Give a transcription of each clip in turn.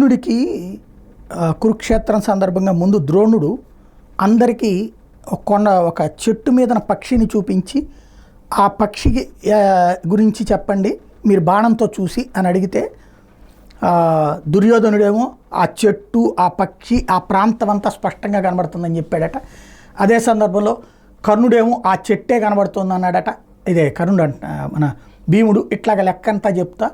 అర్జునుడికి కురుక్షేత్రం సందర్భంగా ముందు ద్రోణుడు అందరికీ ఒక చెట్టు మీద పక్షిని చూపించి ఆ పక్షికి గురించి చెప్పండి మీరు బాణంతో చూసి అని అడిగితే దుర్యోధనుడేమో ఆ చెట్టు ఆ పక్షి ఆ ప్రాంతం అంతా స్పష్టంగా కనబడుతుందని చెప్పాడట. అదే సందర్భంలో కర్ణుడేమో ఆ చెట్టే కనబడుతుంది అన్నాడట. ఇదే కర్ణుడు అంట మన భీముడు ఇట్లాగ లెక్కంతా చెప్తా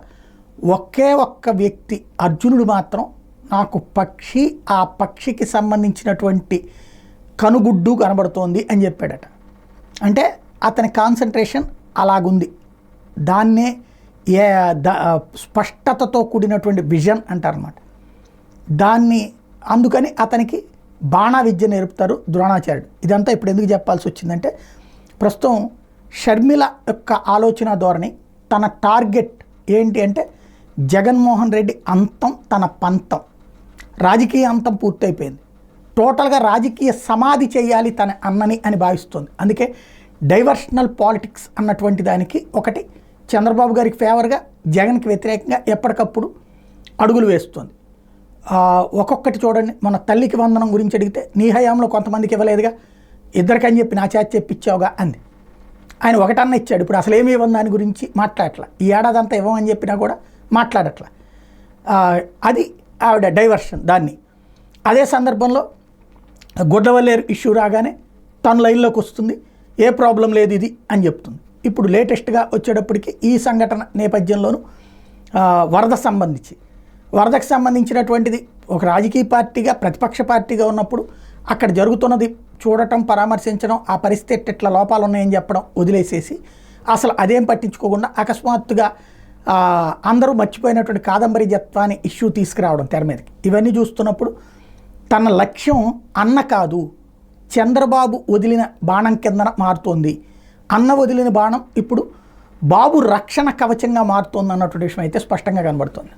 ఒకే ఒక్క వ్యక్తి అర్జునుడు మాత్రం నాకు పక్షి ఆ పక్షికి సంబంధించినటువంటి కనుగుడ్డు కనబడుతోంది అని చెప్పాడట. అంటే అతని కాన్సన్ట్రేషన్ అలాగుంది. దాన్నే స్పష్టతతో కూడినటువంటి విజన్ అంటారన్నమాట. దాన్ని అందుకని అతనికి బాణ విద్య నేర్పుతారు ద్రోణాచార్యుడు. ఇదంతా ఇప్పుడు ఎందుకు చెప్పాల్సి వచ్చిందంటే ప్రస్తుతం షర్మిల యొక్క ఆలోచన ధోరణి తన టార్గెట్ ఏంటి అంటే జగన్మోహన్ రెడ్డి అంతం తన పంతం, రాజకీయ అంతం పూర్తయిపోయింది. టోటల్గా రాజకీయ సమాధి చేయాలి తన అన్నని అని భావిస్తుంది. అందుకే డైవర్షనల్ పాలిటిక్స్ అన్నటువంటి దానికి ఒకటి చంద్రబాబు గారికి ఫేవర్గా జగన్కి వ్యతిరేకంగా ఎప్పటికప్పుడు అడుగులు వేస్తుంది. ఒక్కొక్కటి చూడండి, మన తల్లికి వందనం గురించి అడిగితే నీ హయాంలో కొంతమందికి ఇవ్వలేదుగా, ఇద్దరికని చెప్పి నా చేతి చెప్పిచ్చావుగా అంది. ఆయన ఒకటన్నా ఇచ్చాడు, ఇప్పుడు అసలు ఏమి ఇవ్వని దాని గురించి మాట్లాడట్లా. ఈ ఏడాది అంతా ఇవ్వమని చెప్పినా కూడా మాట్లాడట్లా. అది ఆవిడ డైవర్షన్. దాన్ని అదే సందర్భంలో గొడ్లవల్లేరు ఇష్యూ రాగానే తను లైన్లోకి వస్తుంది, ఏ ప్రాబ్లం లేదు ఇది అని చెప్తుంది. ఇప్పుడు లేటెస్ట్గా వచ్చేటప్పటికి ఈ సంఘటన నేపథ్యంలోనూ వరదకు సంబంధించినటువంటిది ఒక రాజకీయ పార్టీగా ప్రతిపక్ష పార్టీగా ఉన్నప్పుడు అక్కడ జరుగుతున్నది చూడటం పరామర్శించడం, ఆ పరిస్థితి ఇట్లా లోపాలు ఉన్నాయని చెప్పడం వదిలేసేసి అసలు అదేం పట్టించుకోకుండా అకస్మాత్తుగా అందరూ మర్చిపోయినటువంటి కాదంబరి జత్వాన్ని ఇష్యూ తీసుకురావడం తెర మీదకి. ఇవన్నీ చూస్తున్నప్పుడు తన లక్ష్యం అన్న కాదు, చంద్రబాబు వదిలిన బాణం కిందన మారుతోంది. అన్న వదిలిన బాణం ఇప్పుడు బాబు రక్షణ కవచంగా మారుతోంది అన్నటువంటి విషయం అయితే స్పష్టంగా కనబడుతుంది.